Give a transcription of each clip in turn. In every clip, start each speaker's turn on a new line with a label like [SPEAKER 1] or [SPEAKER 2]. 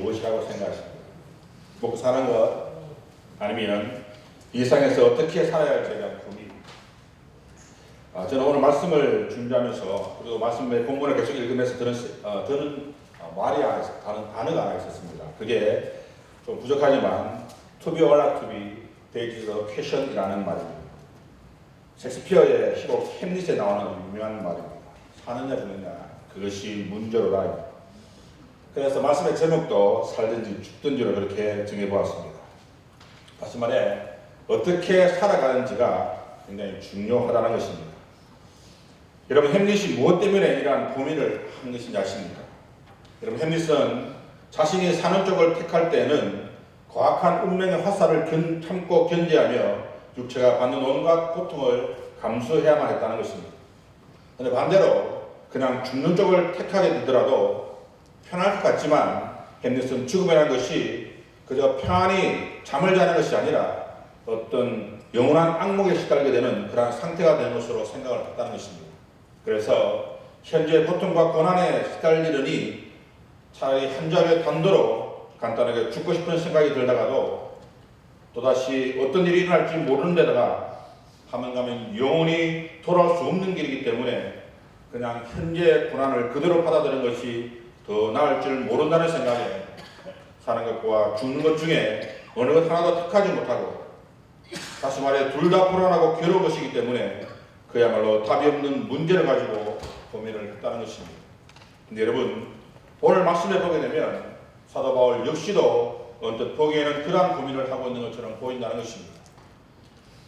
[SPEAKER 1] 무엇이라고 생각하십니까? 먹고 사는 것, 아니면 이 세상에서 어떻게 살아야 할지에 대한 고민. 저는 오늘 말씀을 준비하면서 그리고 말씀의 본문을 계속 읽으면서 드는 말이 하나 있었, 단어가 하나 있었습니다. 그게 좀 부족하지만 to be or not to be, that is a question이라는 말입니다. 셰익스피어의 시곡 햄릿에 나오는 유명한 말입니다. 사느냐 죽느냐 그것이 문제로다. 그래서 말씀의 제목도 살든지 죽든지로 그렇게 정해보았습니다. 다시 말해 어떻게 살아가는지가 굉장히 중요하다는 것입니다. 여러분 햄릿이 무엇 때문에 이러한 고민을 한 것인지 아십니까? 여러분 햄릿은 자신이 사는 쪽을 택할 때는 고악한 운명의 화살을 참고 견디하며 육체가 받는 온갖 고통을 감수해야만 했다는 것입니다. 그런데 반대로 그냥 죽는 쪽을 택하게 되더라도 편할 것 같지만 햄릿은 죽음이라는 것이 그저 편안히 잠을 자는 것이 아니라 어떤 영원한 악몽에 시달리게 되는 그런 상태가 되는 것으로 생각을 했다는 것입니다. 그래서 현재 고통과 고난에 시달리려니 차라리 한 자리에 단도로 간단하게 죽고 싶은 생각이 들다가도 또다시 어떤 일이 일어날지 모르는 데다가 하면 가면 영원히 돌아올 수 없는 길이기 때문에 그냥 현재 고난을 그대로 받아들이는 것이 더 나을 줄 모른다는 생각에 사는 것과 죽는 것 중에 어느 것 하나도 택하지 못하고 다시 말해 둘 다 불안하고 괴로운 것이기 때문에 그야말로 답이 없는 문제를 가지고 고민을 했다는 것입니다. 근데 여러분 오늘 말씀해 보게 되면 사도 바울 역시도 언뜻 보기에는 그러한 고민을 하고 있는 것처럼 보인다는 것입니다.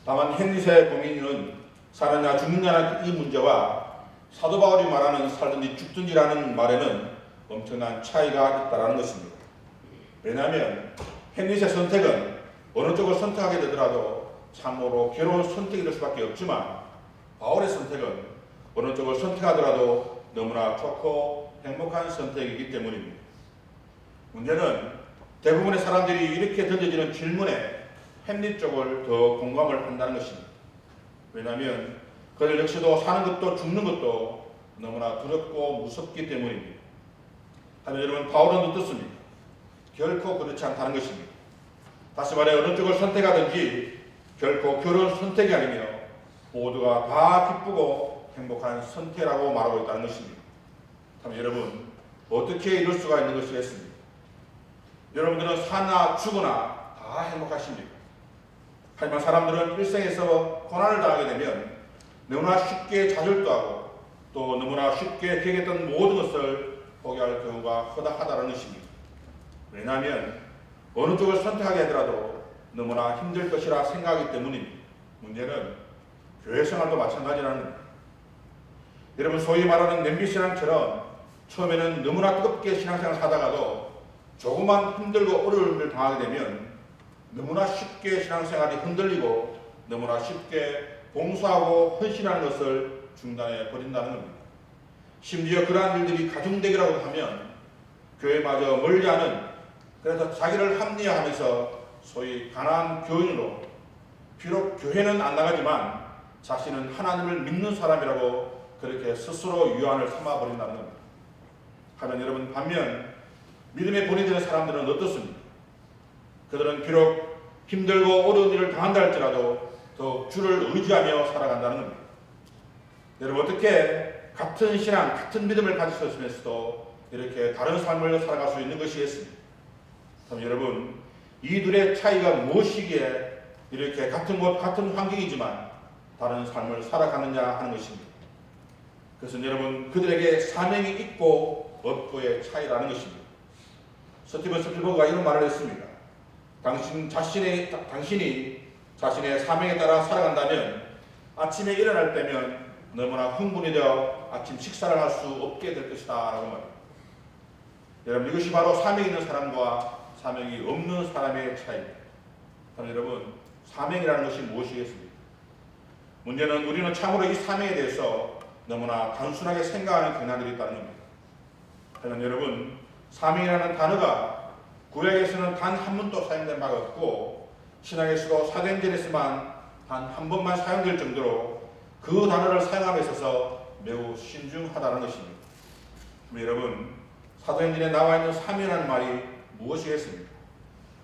[SPEAKER 1] 다만 햄릿의 고민은 사느냐 죽느냐는 이 문제와 사도 바울이 말하는 살든지 죽든지라는 말에는 엄청난 차이가 있다는 것입니다. 왜냐하면 햄릿의 선택은 어느 쪽을 선택하게 되더라도 참으로 괴로운 선택이 될 수밖에 없지만 바울의 선택은 어느 쪽을 선택하더라도 너무나 좋고 행복한 선택이기 때문입니다. 문제는 대부분의 사람들이 이렇게 던져지는 질문에 햄릿 쪽을 더 공감을 한다는 것입니다. 왜냐하면 그들 역시도 사는 것도 죽는 것도 너무나 두렵고 무섭기 때문입니다. 하지만 여러분 바울은 어떻습니까? 결코 그렇지 않다는 것입니다. 다시 말해 어느 쪽을 선택하든지 결코 그런 선택이 아니며 모두가 다 기쁘고 행복한 선택이라고 말하고 있다는 것입니다. 그럼 여러분 어떻게 이럴 수가 있는 것이겠습니까? 여러분들은 사나 죽으나 다 행복하십니까? 하지만 사람들은 일생에서 고난을 당하게 되면 너무나 쉽게 좌절도 또 너무나 쉽게 계획했던 모든 것을 포기할 경우가 허다하다는 것입니다. 왜냐하면 어느 쪽을 선택하게 하더라도 너무나 힘들 것이라 생각하기 때문입니다. 문제는 교회 생활도 마찬가지라는 겁니다. 여러분 소위 말하는 냄비 신앙처럼 처음에는 너무나 뜨겁게 신앙생활을 하다가도 조금만 힘들고 어려움을 당하게 되면 너무나 쉽게 신앙생활이 흔들리고 너무나 쉽게 봉사하고 헌신하는 것을 중단해 버린다는 겁니다. 심지어 그러한 일들이 가중되기라고 하면 교회마저 멀리하는 그래서 자기를 합리화하면서 소위 가난한 교인으로 비록 교회는 안 나가지만 자신은 하나님을 믿는 사람이라고 그렇게 스스로 유한을 삼아버린다는 겁니다. 하지만 여러분 반면 믿음의 본이 되는 사람들은 어떻습니까? 그들은 비록 힘들고 어려운 일을 당한다 할지라도 더 주를 의지하며 살아간다는 겁니다. 여러분 어떻게 같은 신앙, 같은 믿음을 가지셨으면서도 이렇게 다른 삶을 살아갈 수 있는 것이겠습니까? 그럼 여러분 이 둘의 차이가 무엇이기에 이렇게 같은 곳, 같은 환경이지만 다른 삶을 살아가느냐 하는 것입니다. 그것은 여러분 그들에게 사명이 있고 없고의 차이라는 것입니다. 스티븐 스필버그가 이런 말을 했습니다. 당신이 자신의 사명에 따라 살아간다면 아침에 일어날 때면 너무나 흥분이 되어 아침 식사를 할 수 없게 될 것이다 라고 말합니다. 여러분 이것이 바로 사명이 있는 사람과 사명이 없는 사람의 차이입니다. 그럼 여러분 사명이라는 것이 무엇이겠습니까? 문제는 우리는 참으로 이 사명에 대해서 너무나 단순하게 생각하는 경향들이 있다는 겁니다. 하지만 여러분 사명이라는 단어가 구약에서는 단 한 번도 사용된 바가 없고 신약에서도 사도행전에서만 단 한 번만 사용될 정도로 그 단어를 사용함에 있어서 매우 신중하다는 것입니다. 여러분 사도행전에 나와 있는 사명이라는 말이 무엇이겠습니까?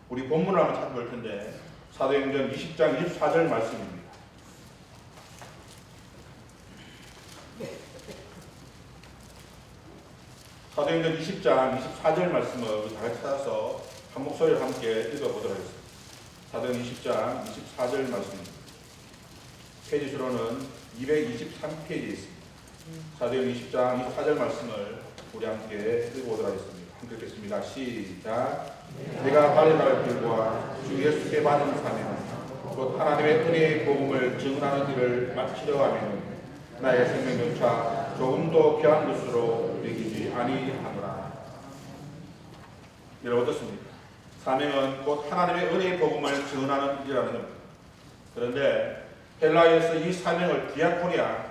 [SPEAKER 1] 우리 본문을 한번 찾아볼 텐데 사도행전 20장 24절 말씀입니다. 사도행전 20장 24절 말씀을 우리 다 같이 찾아서 한 목소리로 함께 읽어보도록 하겠습니다. 사도행전 20장 24절 말씀입니다. 페이지 수로는 223페이지에 있습니다. 사도행전 20장 24절 말씀을 우리 함께 읽어보도록 하겠습니다. 함께 읽겠습니다. 시작. 내가 바리바의 길과 주 예수께 받은 사명 곧 하나님의 은혜의 복음을 증언하는 일을 마치려 하면 나의 생명조차 조금도 귀한 것으로 여기지 아니하노라. 여러분 어떻습니까? 사명은 곧 하나님의 은혜의 복음을 증언하는 일이라는 겁니다. 그런데 헬라어에서 이 사명을 디아코니아,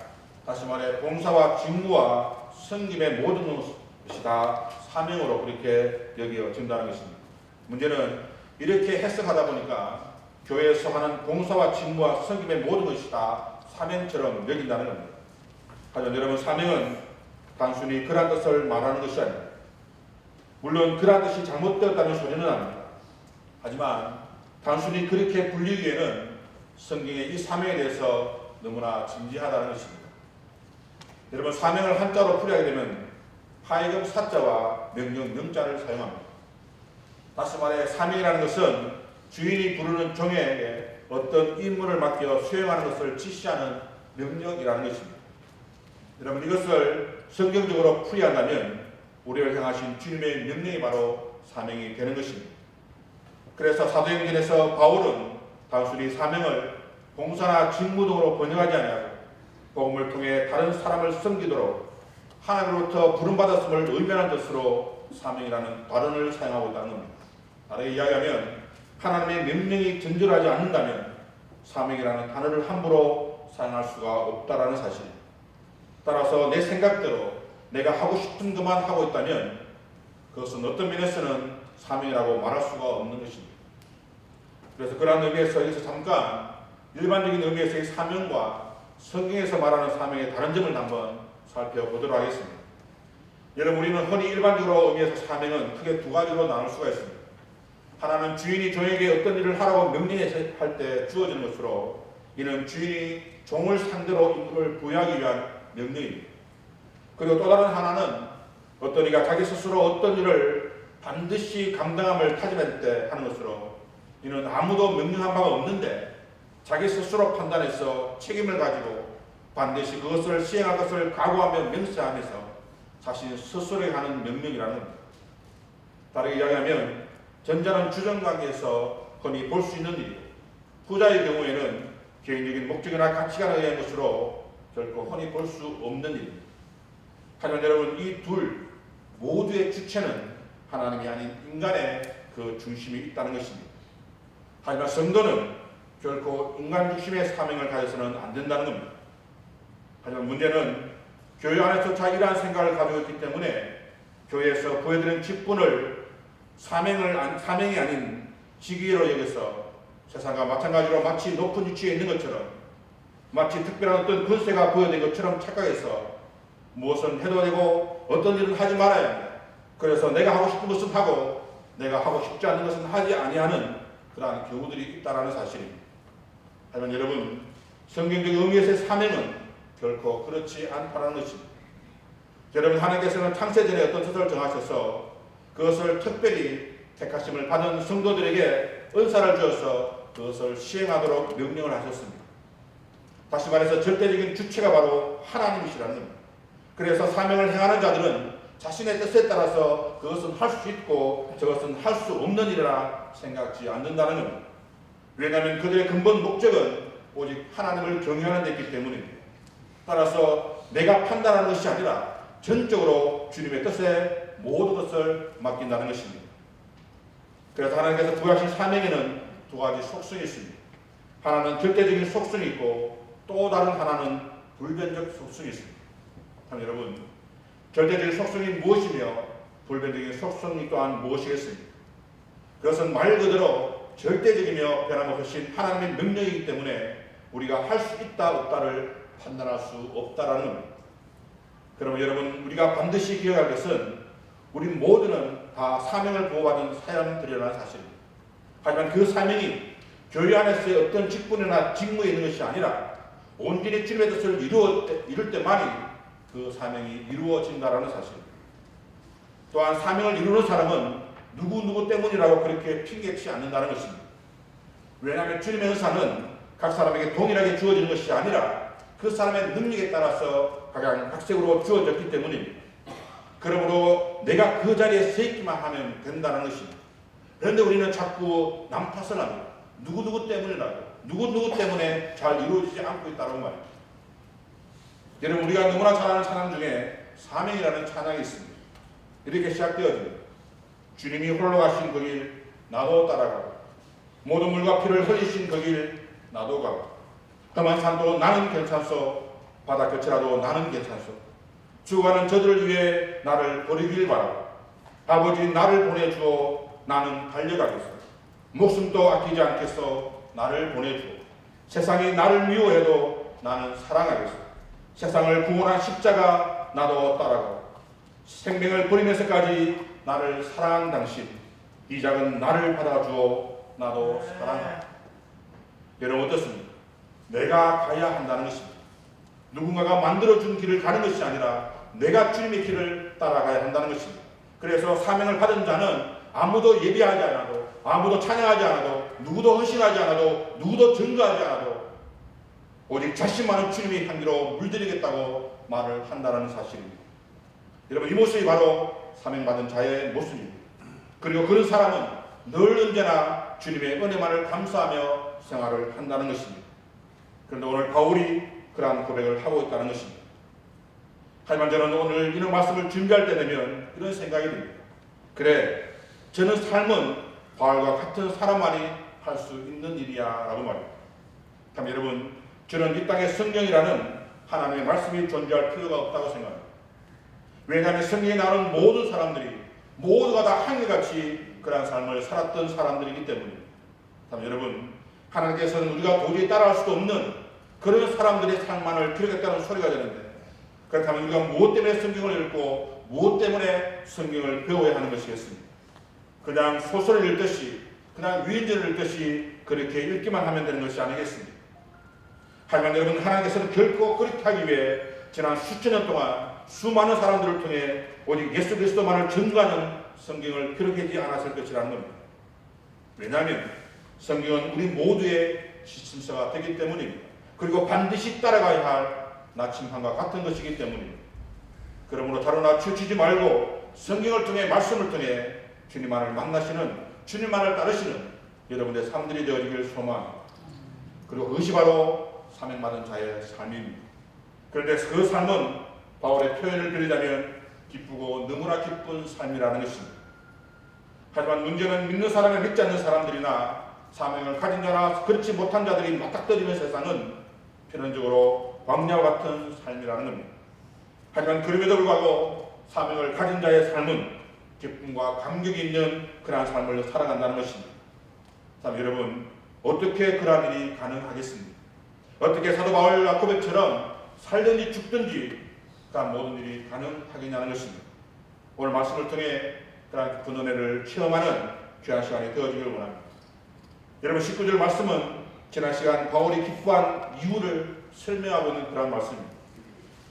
[SPEAKER 1] 다시 말해 봉사와 직무와 섬김의 모든 것이 다 사명으로 그렇게 여겨진다는 것입니다. 문제는 이렇게 해석하다 보니까 교회에서 하는 봉사와 직무와 섬김의 모든 것이 다 사명처럼 여긴다는 겁니다. 하지만 여러분, 사명은 단순히 그런 뜻을 말하는 것이 아닙니다. 물론 그런 뜻이 잘못되었다는 소리는 아닙니다. 하지만 단순히 그렇게 불리기에는 성경의 이 사명에 대해서 너무나 진지하다는 것입니다. 여러분, 사명을 한자로 풀이하게 되면 하이금 사자와 명령 명자를 사용합니다. 다시 말해 사명이라는 것은 주인이 부르는 종에게 어떤 임무를 맡겨 수행하는 것을 지시하는 명령이라는 것입니다. 여러분, 이것을 성경적으로 풀이한다면 우리를 향하신 주님의 명령이 바로 사명이 되는 것입니다. 그래서 사도행전에서 바울은 단순히 사명을 봉사나 직무 등으로 번역하지 아니하고 복음을 통해 다른 사람을 섬기도록 하나님으로부터 부름받았음을 의미하는 뜻으로 사명이라는 발언을 사용하고 있다는 겁니다. 다르게 이야기하면 하나님의 명령이 전절하지 않는다면 사명이라는 단어를 함부로 사용할 수가 없다라는 사실입니다. 따라서 내 생각대로 내가 하고 싶은 것만 하고 있다면 그것은 어떤 면에서는 사명이라고 말할 수가 없는 것입니다. 그래서 그러한 의미에서 여기서 잠깐 일반적인 의미에서의 사명과 성경에서 말하는 사명의 다른 점을 한번 살펴보도록 하겠습니다. 여러분, 우리는 흔히 일반적으로 의미에서 사명은 크게 두 가지로 나눌 수가 있습니다. 하나는 주인이 종에게 어떤 일을 하라고 명령할 때 주어지는 것으로 이는 주인이 종을 상대로 임무를 부여하기 위한 명령입니다. 그리고 또 다른 하나는 어떤 이가 자기 스스로 어떤 일을 반드시 감당함을 타진할 때 하는 것으로 이는 아무도 명령한 바가 없는데 자기 스스로 판단해서 책임을 가지고 반드시 그것을 시행할 것을 각오하며 맹세하면서 자신 스스로에게 하는 명령이라는 겁니다. 다르게 이야기하면 전자는 주정관계에서 흔히 볼 수 있는 일이고 후자의 경우에는 개인적인 목적이나 가치관에 의한 것으로 결코 흔히 볼 수 없는 일입니다. 하지만 여러분, 이 둘 모두의 주체는 하나님이 아닌 인간의 그 중심이 있다는 것입니다. 하지만 성도는 결코 인간 중심의 사명을 가져서는 안 된다는 겁니다. 하지만 문제는 교회 안에서조차 이러한 생각을 가지고 있기 때문에 교회에서 보여드리는 직분을 사명이 아닌 직위로 여겨서 세상과 마찬가지로 마치 높은 위치에 있는 것처럼 마치 특별한 어떤 권세가 부여된 것처럼 착각해서 무엇은 해도 되고 어떤 일은 하지 말아야 합니다. 그래서 내가 하고 싶은 것은 하고 내가 하고 싶지 않은 것은 하지 아니하는 그러한 경우들이 있다는 사실입니다. 하지만 여러분, 성경적 의미에서의 사명은 결코 그렇지 않다는 것입니다. 여러분, 하나님께서는 창세전에 어떤 뜻을 정하셔서 그것을 특별히 택하심을 받은 성도들에게 은사를 주어서 그것을 시행하도록 명령을 하셨습니다. 다시 말해서 절대적인 주체가 바로 하나님이시라는 겁니다. 그래서 사명을 행하는 자들은 자신의 뜻에 따라서 그것은 할 수 있고 저것은 할 수 없는 일이라 생각지 않는다는 겁니다. 왜냐하면 그들의 근본 목적은 오직 하나님을 경외하는 데 있기 때문입니다. 따라서 내가 판단하는 것이 아니라 전적으로 주님의 뜻에 모든 것을 맡긴다는 것입니다. 그래서 하나님께서 부여하신 사명에는 두 가지 속성이 있습니다. 하나는 절대적인 속성이 있고 또 다른 하나는 불변적 속성이 있습니다. 여러분, 절대적인 속성이 무엇이며 불변적인 속성이 또한 무엇이겠습니까? 그것은 말 그대로 절대적이며 변함없으신 하나님의 능력이기 때문에 우리가 할 수 있다 없다를 판단할 수 없다라는 겁니다. 그러면 여러분, 우리가 반드시 기억할 것은 우리 모두는 다 사명을 보호받은 사람들이라는 사실입니다. 하지만 그 사명이 교회 안에서의 어떤 직분이나 직무에 있는 것이 아니라 온전히 주님의 뜻을 이룰 때만이 그 사명이 이루어진다라는 사실입니다. 또한 사명을 이루는 사람은 누구 때문이라고 그렇게 핑계치 않는다는 것입니다. 왜냐하면 주님의 은사는 각 사람에게 동일하게 주어지는 것이 아니라 그 사람의 능력에 따라서 각색으로 주어졌기 때문입니다. 그러므로 내가 그 자리에 서 있기만 하면 된다는 것입니다. 그런데 우리는 자꾸 남 탓을 합니다. 누구 때문이라고, 누구 때문에 잘 이루어지지 않고 있다는 말입니다. 여러분, 우리가 너무나 잘 아는 찬양 중에 사명이라는 찬양이 있습니다. 이렇게 시작되어집니다. 주님이 홀로 가신 그 길 나도 따라가고, 모든 물과 피를 흘리신 그 길 나도 가고, 험한 산도 나는 괜찮소, 바다 끝이라도 나는 괜찮소, 죽어가는 저들을 위해 나를 버리길 바라고, 아버지 나를 보내주어 나는 달려가겠소, 목숨도 아끼지 않겠소, 나를 보내주어, 세상이 나를 미워해도 나는 사랑하겠소, 세상을 구원한 십자가 나도 따라가고, 생명을 버리면서까지 나를 사랑한 당신, 이 작은 나를 받아주어 나도 사랑하라. 여러분 어떻습니까? 내가 가야 한다는 것입니다. 누군가가 만들어준 길을 가는 것이 아니라 내가 주님의 길을 따라가야 한다는 것입니다. 그래서 사명을 받은 자는 아무도 예배하지 않아도, 아무도 찬양하지 않아도, 누구도 헌신하지 않아도, 누구도 증거하지 않아도 오직 자신만은 주님의 향기로 물들이겠다고 말을 한다는 사실입니다. 여러분, 이 모습이 바로 사명받은 자의 모습입니다. 그리고 그런 사람은 늘 언제나 주님의 은혜만을 감사하며 생활을 한다는 것입니다. 그런데 오늘 바울이 그러한 고백을 하고 있다는 것입니다. 하지만 저는 오늘 이런 말씀을 준비할 때 되면 이런 생각이 듭니다. 그래, 저는 삶은 바울과 같은 사람만이 할 수 있는 일이야 라고 말입니다. 그럼 여러분, 저는 이 땅에 성경이라는 하나님의 말씀이 존재할 필요가 없다고 생각합니다. 왜냐하면 성경에 나오는 모든 사람들이 모두가 다 한결같이 그러한 삶을 살았던 사람들이기 때문입니다. 그럼 여러분, 하나님께서는 우리가 도저히 따라할 수도 없는 그런 사람들의 삶만을 기록했다는 소리가 되는데, 그렇다면 우리가 무엇 때문에 성경을 읽고 무엇 때문에 성경을 배워야 하는 것이겠습니까? 그냥 소설을 읽듯이, 그냥 위인전을 읽듯이 그렇게 읽기만 하면 되는 것이 아니겠습니까? 하지만 여러분, 하나님께서는 결코 그렇게 하기 위해 지난 수천 년 동안 수많은 사람들을 통해 오직 예수 그리스도만을 증거하는 성경을 기록하지 않았을 것이라는 겁니다. 왜냐하면 성경은 우리 모두의 지침서가 되기 때문입니다. 그리고 반드시 따라가야 할 나침반과 같은 것이기 때문입니다. 그러므로 다루나 치우치지 말고 성경을 통해, 말씀을 통해 주님만을 만나시는, 주님만을 따르시는 여러분의 삶들이 되어지길 소망합니다. 그리고 그것이 바로 사명받은 자의 삶입니다. 그런데 그 삶은 바울의 표현을 빌리자면 기쁘고 너무나 기쁜 삶이라는 것입니다. 하지만 문제는 믿는 사람을 믿지 않는 사람들이나 사명을 가진 자나 그렇지 못한 자들이 맞닥뜨리는 세상은 필연적으로 광야와 같은 삶이라는 겁니다. 하지만 그럼에도 불구하고 사명을 가진 자의 삶은 기쁨과 감격이 있는 그러한 삶을 살아간다는 것입니다. 참 여러분, 어떻게 그러한 일이 가능하겠습니까? 어떻게 사도 바울 야고보처럼 살든지 죽든지 그러한 모든 일이 가능하겠냐는 것입니다. 오늘 말씀을 통해 그러한 깊은 은혜를 체험하는 귀한 시간이 되어지길 원합니다. 여러분, 19절 말씀은 지난 시간 바울이 기뻐한 이유를 설명하고 있는 그런 말씀입니다.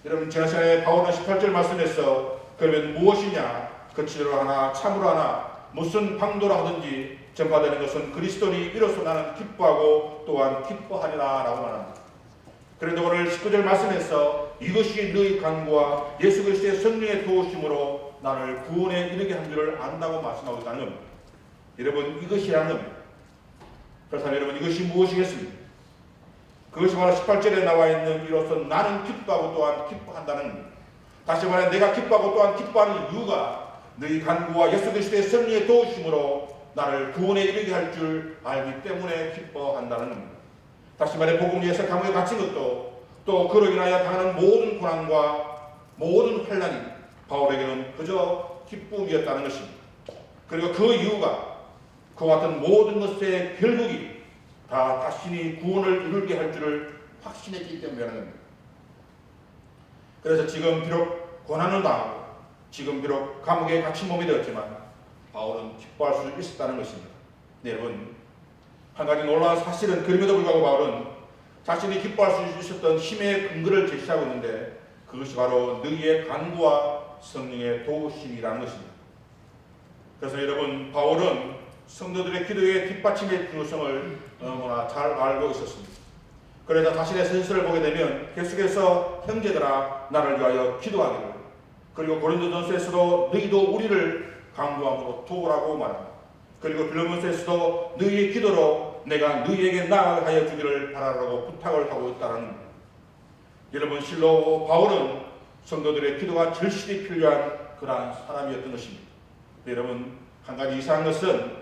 [SPEAKER 1] 여러분, 지난 시간에 바울은 18절 말씀에서 그러면 무엇이냐, 거칠로 하나 참으로 하나 무슨 방도로 하든지 전파되는 것은 그리스도니 이로써 나는 기뻐하고 또한 기뻐하리라 라고 말합니다. 그런데 오늘 19절 말씀에서 이것이 너희 간구와 예수 그리스도의 성령의 도우심으로 나를 구원에 이르게 한 줄을 안다고 말씀하고 있다는 겁니다. 여러분, 이것이라는 겁니다. 그렇다면 여러분, 이것이 무엇이겠습니까? 그것이 바로 18절에 나와 있는 이로써 나는 기뻐하고 또한 기뻐한다는 겁니다. 다시 말해, 내가 기뻐하고 또한 기뻐하는 이유가 너희 간구와 예수 그리스도의 성령의 도우심으로 나를 구원에 이르게 할 줄 알기 때문에 기뻐한다는 겁니다. 다시 말해, 복음에서 감옥에 갇힌 것도, 또 그로 인하여 당하는 모든 고난과 모든 환난이 바울에게는 그저 기쁨이었다는 것입니다. 그리고 그 이유가 그와 같은 모든 것의 결국이 다 자신이 구원을 이루게 할 줄을 확신했기 때문이라는 겁니다. 그래서 지금 비록 고난을 당하고, 지금 비록 감옥에 갇힌 몸이 되었지만, 바울은 기뻐할 수 있었다는 것입니다. 네, 여러분, 한 가지 놀라운 사실은 그럼에도 불구하고 바울은 자신이 기뻐할 수 있었던 힘의 근거를 제시하고 있는데 그것이 바로 너희의 간구와 성령의 도우심이라는 것입니다. 그래서 여러분, 바울은 성도들의 기도의 뒷받침의 중요성을 너무나 잘 알고 있었습니다. 그래서 자신의 서신을 보게 되면 계속해서 형제들아 나를 위하여 기도하기를, 그리고 고린도전서에서도 너희도 우리를 간구함으로 도우라고 말합니다. 그리고 빌립보서에서도 너희의 기도로 내가 너희에게 나아가게 하여 주기를 바라라고 부탁을 하고 있다는 겁니다. 여러분, 실로 바울은 성도들의 기도가 절실히 필요한 그러한 사람이었던 것입니다. 여러분, 한 가지 이상한 것은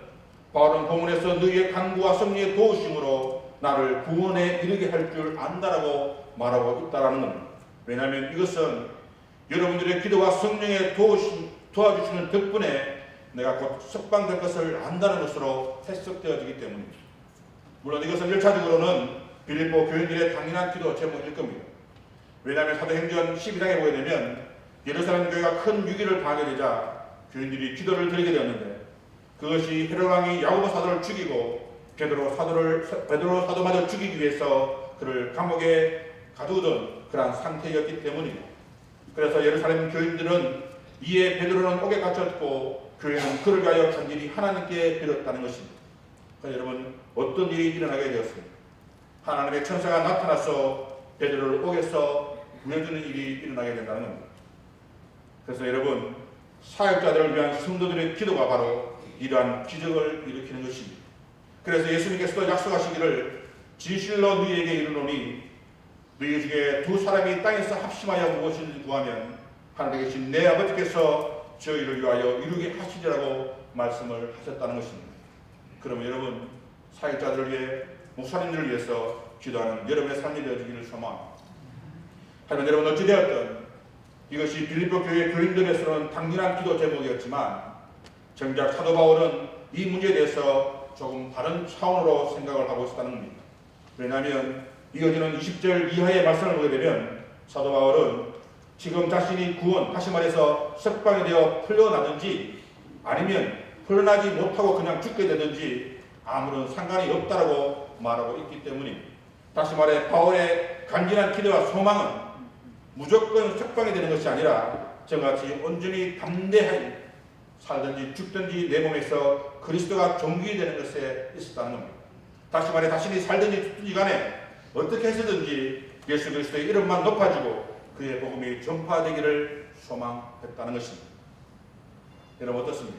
[SPEAKER 1] 바울은 본문에서 너희의 간구와 성령의 도우심으로 나를 구원에 이르게 할 줄 안다라고 말하고 있다는 겁니다. 왜냐하면 이것은 여러분들의 기도와 성령의 도와주시는 덕분에 내가 곧 석방될 것을 안다는 것으로 해석되어지기 때문입니다. 물론 이것은 1차적으로는 빌립보 교인들의 당연한 기도 제목일 겁니다. 왜냐하면 사도행전 12장에 보게 되면 예루살렘 교회가 큰 위기를 당하게 되자 교인들이 기도를 드리게 되었는데 그것이 헤롯 왕이 야고보 사도를 죽이고 베드로 사도마저 죽이기 위해서 그를 감옥에 가두던 그러한 상태였기 때문입니다. 그래서 예루살렘 교인들은 이에 베드로는 옥에 갇혔고 교회는 그를 위하여 간절히 하나님께 빌었다는 것입니다. 그러니까 여러분, 어떤 일이 일어나게 되었습니까? 하나님의 천사가 나타나서 베드로를 옥에서 구해주는 일이 일어나게 된다는 겁니다. 그래서 여러분, 사역자들을 위한 성도들의 기도가 바로 이러한 기적을 일으키는 것입니다. 그래서 예수님께서도 약속하시기를 진실로 너희에게 이르노니 너희 중에 두 사람이 땅에서 합심하여 무엇이든지 구하면 하늘에 계신 내 아버지께서 저희를 위하여 이루게 하시리라고 말씀을 하셨다는 것입니다. 그러면 여러분, 사역자들을 위해 목사님들을 위해서 기도하는 여러분의 삶이 되어지기를 소망합니다. 하지만 여러분, 어찌되었든 이것이 빌립보 교회 교인들에서는 당연한 기도 제목이었지만 정작 사도 바울은 이 문제에 대해서 조금 다른 차원으로 생각을 하고 있었다는 겁니다. 왜냐하면 이어지는 20절 이하의 말씀을 보게 되면 사도 바울은 지금 자신이 구원, 다시 말해서 석방이 되어 풀려나든지 아니면 풀려나지 못하고 그냥 죽게 되든지 아무런 상관이 없다라고 말하고 있기 때문입니다. 다시 말해 바울의 간절한 기대와 소망은 무조건 석방이 되는 것이 아니라 저같이 온전히 담대하게 살든지 죽든지 내 몸에서 그리스도가 존귀 되는 것에 있었다는 겁니다. 다시 말해 자신이 살든지 죽든지 간에 어떻게 해서든지 예수 그리스도의 이름만 높아지고 그의 복음이 전파되기를 소망했다는 것입니다. 여러분, 어떻습니까?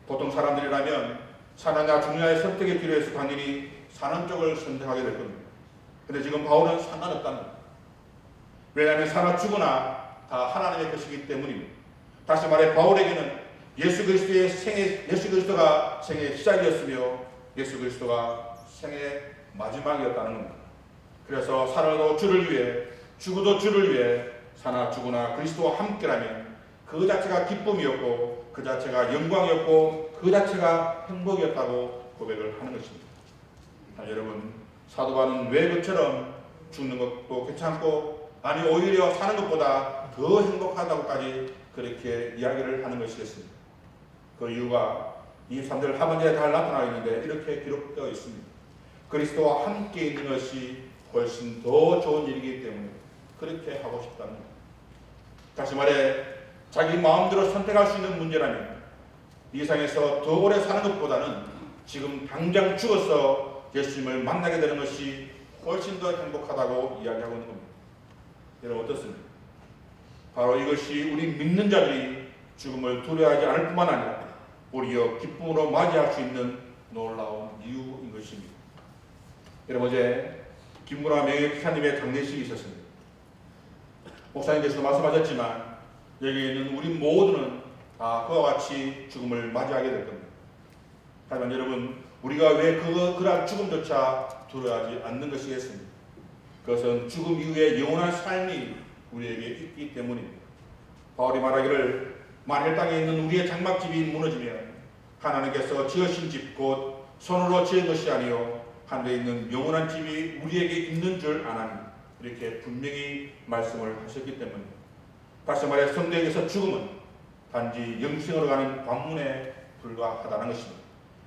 [SPEAKER 1] 보통 사람들이라면 사느냐 죽느냐의 선택의 필요해서 당연히 사는 쪽을 선택하게 될 겁니다. 근데 지금 바울은 상관없다는 겁니다. 왜냐하면 사나 죽으나 다 하나님의 것이기 때문입니다. 다시 말해 바울에게는 예수 그리스도가 생의 시작이었으며 예수 그리스도가 생의 마지막이었다는 겁니다. 그래서 살아도 주를 위해 죽어도 주를 위해 사나 죽으나 그리스도와 함께라면 그 자체가 기쁨이었고 그 자체가 영광이었고 그 자체가 행복이었다고 고백을 하는 것입니다. 여러분, 사도 바울은 왜 그처럼 죽는 것도 괜찮고 아니 오히려 사는 것보다 더 행복하다고까지 그렇게 이야기를 하는 것이겠습니다. 그 이유가 23절 하반절에 잘 나타나 있는데 이렇게 기록되어 있습니다. 그리스도와 함께 있는 것이 훨씬 더 좋은 일이기 때문에 그렇게 하고 싶다는 겁니다. 다시 말해 자기 마음대로 선택할 수 있는 문제라면 이 세상에서 더 오래 사는 것보다는 지금 당장 죽어서 예수님을 만나게 되는 것이 훨씬 더 행복하다고 이야기하고 있는 겁니다. 여러분, 어떻습니까? 바로 이것이 우리 믿는 자들이 죽음을 두려워하지 않을 뿐만 아니라 오히려 기쁨으로 맞이할 수 있는 놀라운 이유인 것입니다. 여러분, 어제 김구라 명예기사님의 장례식이 있었습니다. 목사님께서도 말씀하셨지만 여기 있는 우리 모두는 다 그와 같이 죽음을 맞이하게 될 겁니다. 하지만 여러분, 우리가 왜 그러한 죽음조차 두려워하지 않는 것이겠습니까? 그것은 죽음 이후에 영원한 삶이 우리에게 있기 때문입니다. 바울이 말하기를 만일 땅에 있는 우리의 장막집이 무너지면 하나님께서 지으신 집 곧 손으로 지은 것이 아니요 하늘에 있는 영원한 집이 우리에게 있는 줄 아나니 이렇게 분명히 말씀을 하셨기 때문입니다. 다시 말해 성도에게서 죽음은 단지 영생으로 가는 관문에 불과하다는 것입니다.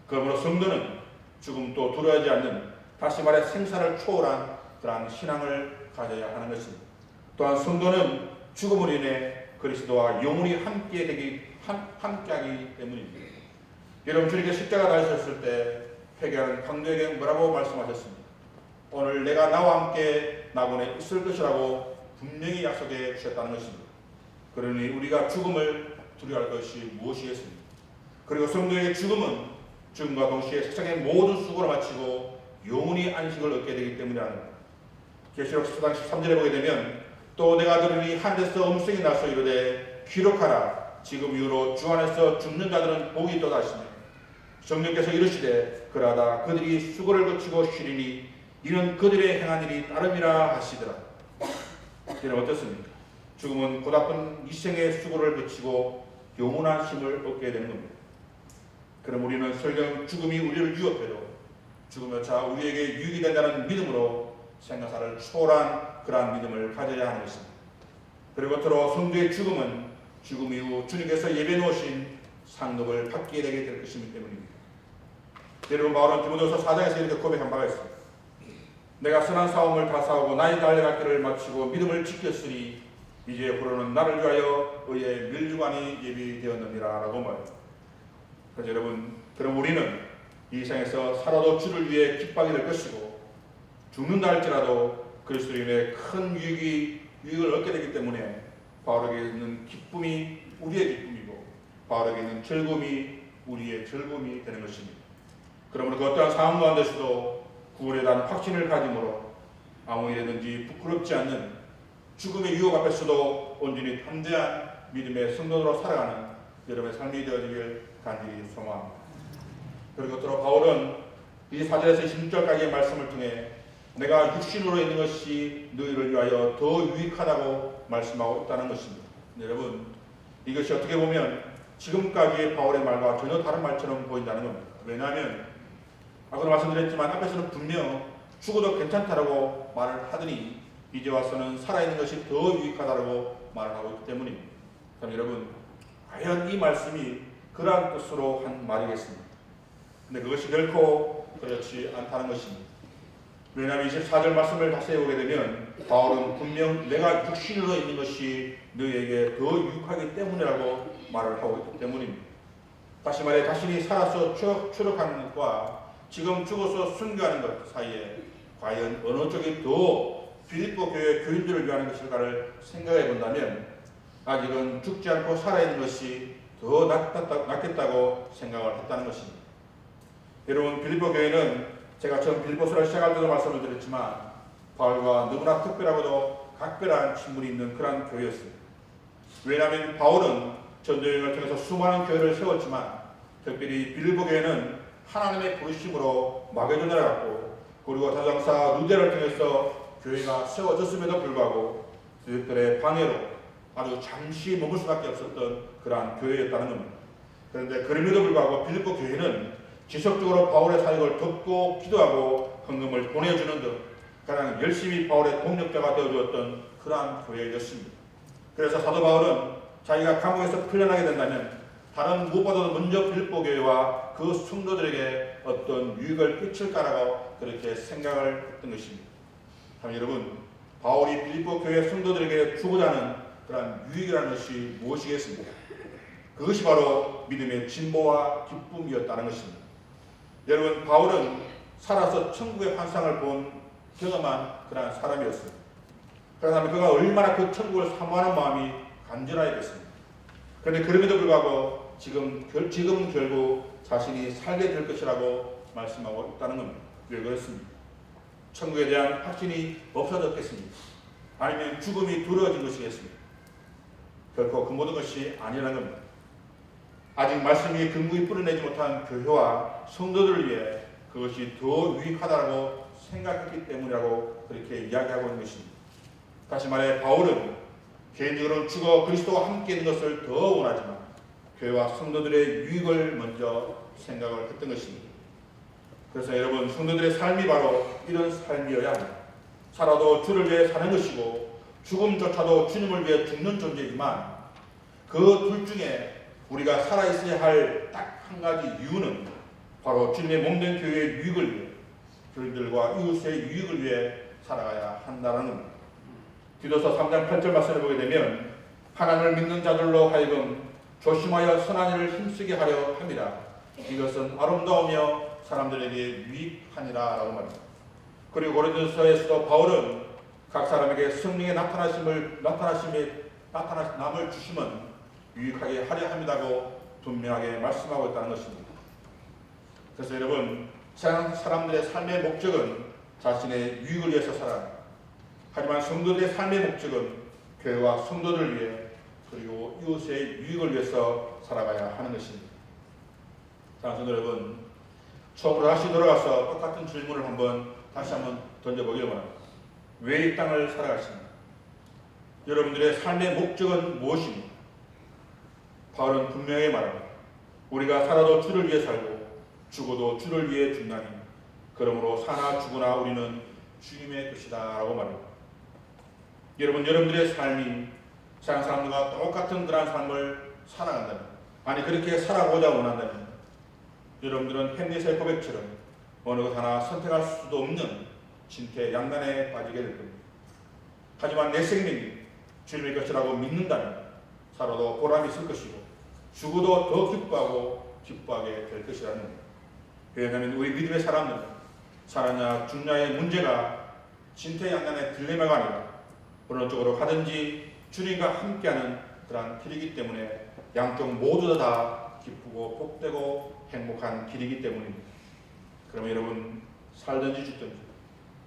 [SPEAKER 1] 그러므로 성도는 죽음도 두려워하지 않는, 다시 말해 생사를 초월한 그러한 신앙을 가져야 하는 것입니다. 또한 성도는 죽음으로 인해 그리스도와 영원히 함께하기 때문입니다. 여러분, 주님께 십자가 달리셨을 때 회개하는 강도에게 뭐라고 말씀하셨습니까? 오늘 내가 나와 함께 낙원에 있을 것이라고 분명히 약속해 주셨다는 것입니다. 그러니 우리가 죽음을 두려워할 것이 무엇이겠습니까? 그리고 성도의 죽음은 죽음과 동시에 세상의 모든 수고를 마치고 영원히 안식을 얻게 되기 때문이라는 것. 계시록 14장 13절에 보게 되면 또 내가 들으니 하늘에서 음성이 나서 이르되 기록하라. 지금 이후로 주 안에서 죽는 자들은 복이 있도다 하시며 성령께서 이르시되 그러하다 그들이 수고를 거치고 쉬리니 이는 그들의 행한 일이 따름이라 하시더라. 이는 어떻습니까? 죽음은 고달픈 이생의 수고를 거치고 영원한 힘을 얻게 되는 겁니다. 그럼 우리는 설령 죽음이 우리를 유혹해도 죽음조차 우리에게 유익이 된다는 믿음으로 생사를 초월한 그러한 믿음을 가져야 하는 것입니다. 그리고 끝으로 성도의 죽음은 죽음 이후 주님께서 예배 놓으신 상급을 받게 되게 될 것이기 때문입니다. 여러분, 바울은 디모데후서 4장에서 이렇게 고백한 바가 있습니다. 내가 선한 싸움을 다 싸우고 나의 달려갈 길을 마치고 믿음을 지켰으니 이제 후로는 나를 위하여 의의 밀주관이 예비되었느니라 라고 말합니다. 그래서 여러분, 그럼 우리는 이 세상에서 살아도 주를 위해 기뻐하게 될 것이고 죽는다 할지라도 그리스도로 인해 큰 유익을 얻게 되기 때문에 바울에게 있는 기쁨이 우리의 기쁨이고 바울에게 있는 즐거움이 우리의 즐거움이 되는 것입니다. 그러므로 그 어떠한 상황 가운데서도 구원에 대한 확신을 가짐으로 아무 일이든지 부끄럽지 않는 죽음의 유혹 앞에서도 온전히 담대한 믿음의 성도로 살아가는 여러분의 삶이 되어지길 간절히 소망합니다. 그리고 또 바울은 이 4절에서 26절까지의 말씀을 통해 내가 육신으로 있는 것이 너희를 위하여 더 유익하다고 말씀하고 있다는 것입니다. 여러분, 이것이 어떻게 보면 지금까지의 바울의 말과 전혀 다른 말처럼 보인다는 겁니다. 왜냐하면 아까도 말씀드렸지만 앞에서는 분명 죽어도 괜찮다라고 말을 하더니 이제 와서는 살아있는 것이 더 유익하다라고 말을 하고 있기 때문입니다. 그럼 여러분, 과연 이 말씀이 그러한 뜻으로 한 말이겠습니까? 근데 그것이 결코 그렇지 않다는 것입니다. 왜냐하면 24절 말씀을 다시 해보게 되면 바울은 분명 내가 육신으로 있는 것이 너희에게 더 유익하기 때문이라고 말을 하고 있기 때문입니다. 다시 말해 자신이 살아서 추록하는 것과 지금 죽어서 순교하는 것 사이에 과연 어느 쪽이 더 빌립보 교회 교인들을 위한 것일까를 생각해 본다면 아직은 죽지 않고 살아있는 것이 더 낫겠다고 생각을 했다는 것입니다. 여러분, 빌립보 교회는 제가 처음 빌립보서를 시작할 때도 말씀을 드렸지만 바울과 너무나 특별하고도 각별한 친분이 있는 그러한 교회였습니다. 왜냐하면 바울은 전도여행을 통해서 수많은 교회를 세웠지만 특별히 빌립보 교회는 하나님의 부르심으로 마게도냐를 갔고 그리고 사장사 루데를 통해서 교회가 세워졌음에도 불구하고 그들의 방해로 아주 잠시 머물 수밖에 없었던 그러한 교회였다는 겁니다. 그런데 그럼에도 불구하고 빌립보 교회는 지속적으로 바울의 사역을 돕고 기도하고 헌금을 보내주는 등 가장 열심히 바울의 동력자가 되어주었던 그러한 교회였습니다. 그래서 사도 바울은 자기가 감옥에서 풀려나게 된다면 다른 무엇보다도 먼저 빌립보 교회와 그 성도들에게 어떤 유익을 끼칠까라고 그렇게 생각을 했던 것입니다. 여러분, 바울이 빌립보 교회 성도들에게 주고자 하는 그러한 유익이라는 것이 무엇이겠습니까? 그것이 바로 믿음의 진보와 기쁨이었다는 것입니다. 여러분, 바울은 살아서 천국의 환상을 경험한 그러한 사람이었습니다. 그러면 그가 얼마나 그 천국을 사모하는 마음이 간절하겠습니까? 그런데 그럼에도 불구하고 지금은 결국 자신이 살게 될 것이라고 말씀하고 있다는 겁니다. 왜 그렇습니까? 천국에 대한 확신이 없어졌겠습니까? 아니면 죽음이 두려워진 것이겠습니까? 결코 그 모든 것이 아니라는 겁니다. 아직 말씀이 근거히 뿌려내지 못한 교회와 성도들을 위해 그것이 더 유익하다고 생각했기 때문이라고 그렇게 이야기하고 있는 것입니다. 다시 말해 바울은 개인적으로 죽어 그리스도와 함께 있는 것을 더 원하지만 교회와 성도들의 유익을 먼저 생각을 했던 것입니다. 그래서 여러분, 성도들의 삶이 바로 이런 삶이어야 합니다. 살아도 주를 위해 사는 것이고 죽음조차도 주님을 위해 죽는 존재이지만 그 둘 중에 우리가 살아있어야 할 딱 한 가지 이유는 바로 주님의 몸된 교회의 유익을 위해, 교인들과 이웃의 유익을 위해 살아가야 한다는 겁니다. 디도서 3장 8절 말씀을 보게 되면 하나님을 믿는 자들로 하여금 조심하여 선한 일을 힘쓰게 하려 합니다. 이것은 아름다우며 사람들에게 유익하니라 라고 말합니다. 그리고 고린도서에서도 바울은 각 사람에게 성령의 나타나심을 주심은 유익하게 하려 합니다고 분명하게 말씀하고 있다는 것입니다. 그래서 여러분, 세상 사람들의 삶의 목적은 자신의 유익을 위해서 살아갑니다. 하지만 성도들의 삶의 목적은 교회와 성도들을 위해 그리고 이웃의 유익을 위해서 살아가야 하는 것입니다. 사랑하는 여러분, 처음으로 다시 돌아가서 똑같은 질문을 다시 한번 던져보기를 원합니다. 왜 이 땅을 살아가십니까? 여러분들의 삶의 목적은 무엇입니까? 바울은 분명히 말합니다. 우리가 살아도 주를 위해 살고 죽어도 주를 위해 죽나니 그러므로 사나 죽으나 우리는 주님의 것이다 라고 말합니다. 여러분들의 삶이 세상 사람들과 똑같은 그러한 삶을 살아간다면, 아니 그렇게 살아보자 원한다면 여러분들은 헨리스의 고백처럼 어느 것 하나 선택할 수도 없는 진퇴양난에 빠지게 될 겁니다. 하지만 내 생명이 주님의 것이라고 믿는다면 살아도 보람이 있을 것이고 죽어도 더 기뻐하게 될 것이라는 겁니다. 왜냐하면 우리 믿음의 사람들은 살았냐 죽냐의 문제가 진퇴양난의 딜레마가 아니라 어느 쪽으로 가든지 주님과 함께하는 그러한 길이기 때문에 양쪽 모두 다 기쁘고 복되고 행복한 길이기 때문입니다. 그러면 여러분, 살든지 죽든지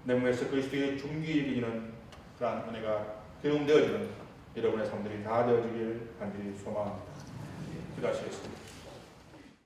[SPEAKER 1] 내 몸에서 그리스도의 존귀 여기는 그러한 은혜가 경험되어지는 여러분의 삶들이 다 되어지길 간절히 소망합니다. 기도하시겠습니다.